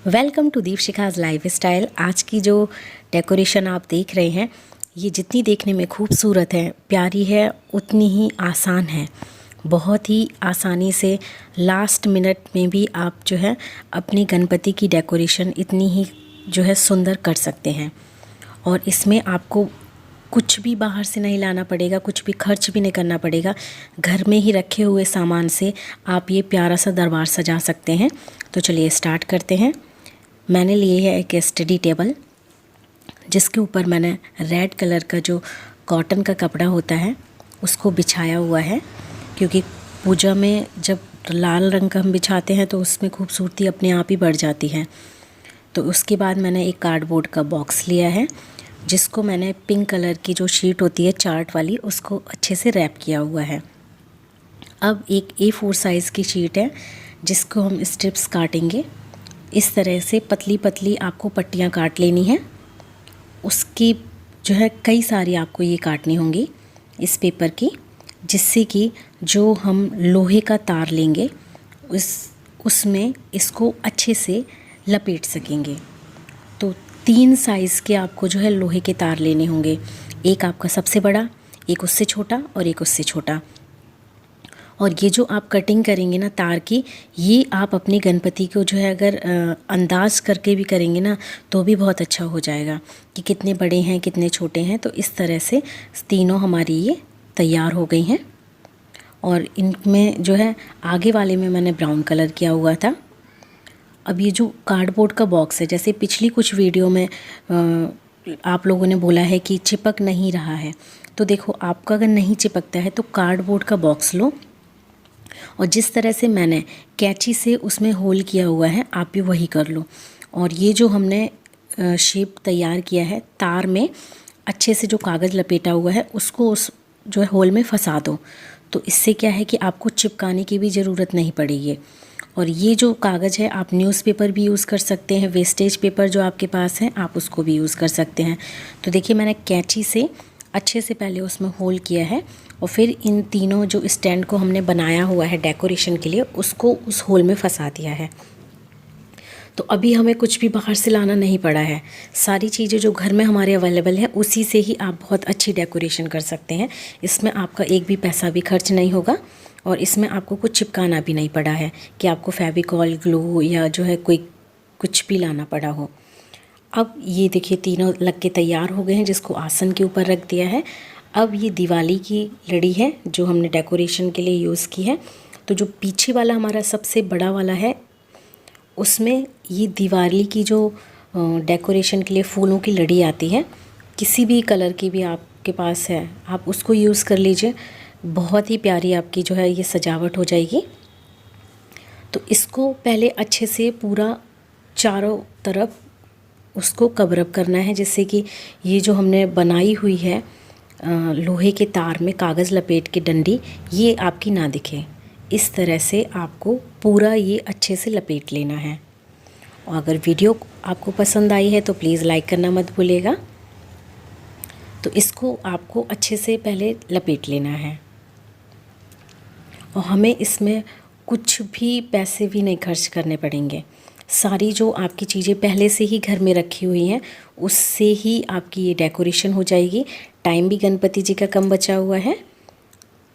Welcome to Deepshikha's life style. आज की जो डेकोरेशन आप देख रहे हैं, ये जितनी देखने में खूबसूरत है, प्यारी है, उतनी ही आसान है। बहुत ही आसानी से लास्ट मिनट में भी आप जो है अपनी गणपति की डेकोरेशन इतनी ही जो है सुंदर कर सकते हैं। और इसमें आपको कुछ भी बाहर से नहीं लाना पड़ेगा, कुछ भी खर्च भी नहीं करना पड़ेगा। घर में ही रखे हुए सामान से आप ये प्यारा सा दरबार सजा सकते हैं। तो चलिए स्टार्ट करते हैं। मैंने लिए है एक स्टडी टेबल, जिसके ऊपर मैंने रेड कलर का जो कॉटन का कपड़ा होता है उसको बिछाया हुआ है, क्योंकि पूजा में जब लाल रंग का हम बिछाते हैं तो उसमें खूबसूरती अपने आप ही बढ़ जाती है। तो उसके बाद मैंने एक कार्डबोर्ड का बॉक्स लिया है, जिसको मैंने पिंक कलर की जो शीट होती है चार्ट वाली, उसको अच्छे से रैप किया हुआ है। अब एक A4 साइज़ की शीट है, जिसको हम स्ट्रिप्स काटेंगे। इस तरह से पतली पतली आपको पट्टियाँ काट लेनी है। उसकी जो है कई सारी आपको ये काटनी होंगी इस पेपर की, जिससे कि जो हम लोहे का तार लेंगे उसमें इसको अच्छे से लपेट सकेंगे। तो 3 साइज़ के आपको जो है लोहे के तार लेने होंगे। एक आपका सबसे बड़ा, एक उससे छोटा और एक उससे छोटा। और ये जो आप कटिंग करेंगे ना तार की, ये आप अपनी गणपति को जो है अगर अंदाज करके भी करेंगे ना तो भी बहुत अच्छा हो जाएगा कि कितने बड़े हैं कितने छोटे हैं। तो इस तरह से तीनों हमारी ये तैयार हो गई हैं। और इनमें जो है आगे वाले में मैंने ब्राउन कलर किया हुआ था। अब ये जो कार्डबोर्ड का बॉक्स है, जैसे पिछली कुछ वीडियो में आप लोगों ने बोला है कि चिपक नहीं रहा है, तो देखो आपका अगर नहीं चिपकता है तो कार्डबोर्ड का बॉक्स लो और जिस तरह से मैंने कैंची से उसमें होल किया हुआ है आप भी वही कर लो। और ये जो हमने शेप तैयार किया है तार में, अच्छे से जो कागज़ लपेटा हुआ है उसको उस जो है होल में फंसा दो। तो इससे क्या है कि आपको चिपकाने की भी ज़रूरत नहीं पड़ेगी। और ये जो कागज़ है आप न्यूज़पेपर भी यूज़ कर सकते हैं, वेस्टेज पेपर जो आपके पास है आप उसको भी यूज़ कर सकते हैं। तो देखिए मैंने कैंची से अच्छे से पहले उसमें होल किया है और फिर इन तीनों जो स्टैंड को हमने बनाया हुआ है डेकोरेशन के लिए उसको उस होल में फंसा दिया है। तो अभी हमें कुछ भी बाहर से लाना नहीं पड़ा है। सारी चीज़ें जो घर में हमारे अवेलेबल है उसी से ही आप बहुत अच्छी डेकोरेशन कर सकते हैं। इसमें आपका एक भी पैसा भी खर्च नहीं होगा और इसमें आपको कुछ चिपकाना भी नहीं पड़ा है कि आपको फेविकॉल, ग्लू या जो है कोई कुछ भी लाना पड़ा हो। अब ये देखिए तीनों लग के तैयार हो गए हैं, जिसको आसन के ऊपर रख दिया है। अब ये दिवाली की लड़ी है जो हमने डेकोरेशन के लिए यूज़ की है। तो जो पीछे वाला हमारा सबसे बड़ा वाला है उसमें ये दिवाली की जो डेकोरेशन के लिए फूलों की लड़ी आती है, किसी भी कलर की भी आपके पास है आप उसको यूज़ कर लीजिए। बहुत ही प्यारी आपकी जो है ये सजावट हो जाएगी। तो इसको पहले अच्छे से पूरा चारों तरफ उसको कवर अप करना है, जिससे कि ये जो हमने बनाई हुई है लोहे के तार में कागज़ लपेट के डंडी, ये आपकी ना दिखे। इस तरह से आपको पूरा ये अच्छे से लपेट लेना है। और अगर वीडियो आपको पसंद आई है तो प्लीज़ लाइक करना मत भूलिएगा। तो इसको आपको अच्छे से पहले लपेट लेना है और हमें इसमें कुछ भी पैसे भी नहीं खर्च करने पड़ेंगे। सारी जो आपकी चीज़ें पहले से ही घर में रखी हुई हैं उससे ही आपकी ये डेकोरेशन हो जाएगी। टाइम भी गणपति जी का कम बचा हुआ है,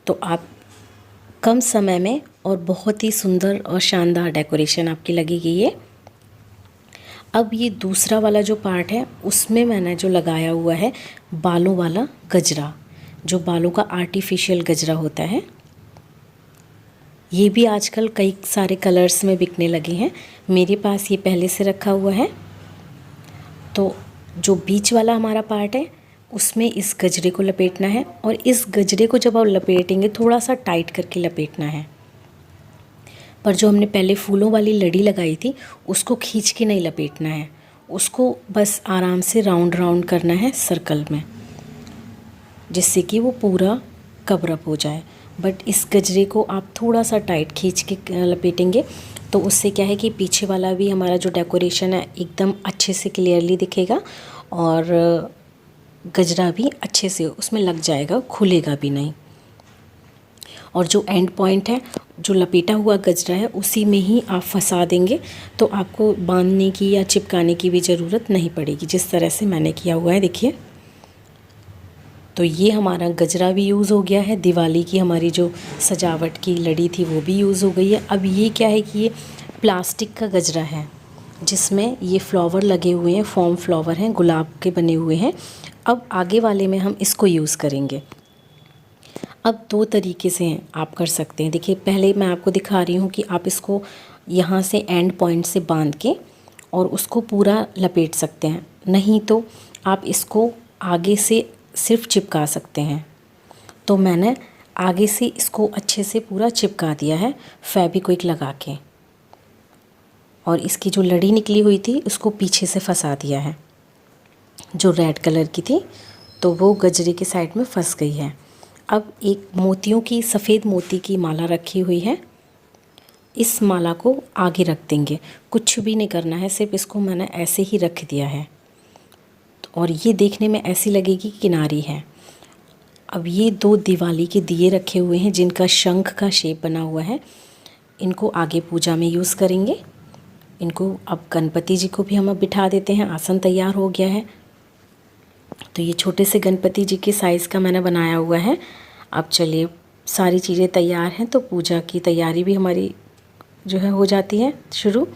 तो आप कम समय में और बहुत ही सुंदर और शानदार डेकोरेशन आपकी लगेगी ये। अब ये दूसरा वाला जो पार्ट है उसमें मैंने जो लगाया हुआ है बालों वाला गजरा, जो बालों का आर्टिफिशियल गजरा होता है, ये भी आजकल कई सारे कलर्स में बिकने लगे हैं। मेरे पास ये पहले से रखा हुआ है। तो जो बीच वाला हमारा पार्ट है उसमें इस गजरे को लपेटना है और इस गजरे को जब आप लपेटेंगे थोड़ा सा टाइट करके लपेटना है। पर जो हमने पहले फूलों वाली लड़ी लगाई थी उसको खींच के नहीं लपेटना है, उसको बस आराम से राउंड राउंड करना है सर्कल में, जिससे कि वो पूरा कवर अप हो जाए। बट इस गजरे को आप थोड़ा सा टाइट खींच के लपेटेंगे तो उससे क्या है कि पीछे वाला भी हमारा जो डेकोरेशन है एकदम अच्छे से क्लियरली दिखेगा और गजरा भी अच्छे से उसमें लग जाएगा, खुलेगा भी नहीं। और जो एंड पॉइंट है जो लपेटा हुआ गजरा है उसी में ही आप फंसा देंगे, तो आपको बांधने की या चिपकाने की भी ज़रूरत नहीं पड़ेगी, जिस तरह से मैंने किया हुआ है। देखिए, तो ये हमारा गजरा भी यूज़ हो गया है, दिवाली की हमारी जो सजावट की लड़ी थी वो भी यूज़ हो गई है। अब ये क्या है कि ये प्लास्टिक का गजरा है जिसमें ये फ्लावर लगे हुए हैं, फॉर्म फ्लावर हैं, गुलाब के बने हुए हैं। अब आगे वाले में हम इसको यूज़ करेंगे। अब दो तरीके से आप कर सकते हैं। देखिए, पहले मैं आपको दिखा रही हूँ कि आप इसको यहाँ से एंड पॉइंट से बांध के और उसको पूरा लपेट सकते हैं, नहीं तो आप इसको आगे से सिर्फ चिपका सकते हैं। तो मैंने आगे से इसको अच्छे से पूरा चिपका दिया है फेविक्विक लगा के, और इसकी जो लड़ी निकली हुई थी उसको पीछे से फंसा दिया है, जो रेड कलर की थी, तो वो गजरे के साइड में फंस गई है। अब एक मोतियों की, सफ़ेद मोती की माला रखी हुई है, इस माला को आगे रख देंगे। कुछ भी नहीं करना है, सिर्फ इसको मैंने ऐसे ही रख दिया है और ये देखने में ऐसी लगेगी किनारी है। अब ये दो दिवाली के दिए रखे हुए हैं जिनका शंख का शेप बना हुआ है, इनको आगे पूजा में यूज़ करेंगे। इनको अब गणपति जी को भी हम अब बिठा देते हैं। आसन तैयार हो गया है। तो ये छोटे से गणपति जी के साइज़ का मैंने बनाया हुआ है। अब चलिए, सारी चीज़ें तैयार हैं तो पूजा की तैयारी भी हमारी जो है हो जाती है शुरू।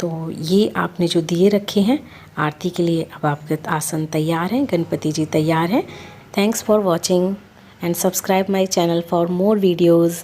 तो ये आपने जो दिए रखे हैं आरती के लिए, अब आपका आसन तैयार है, गणपति जी तैयार हैं। Thanks for watching and subscribe my channel for more videos.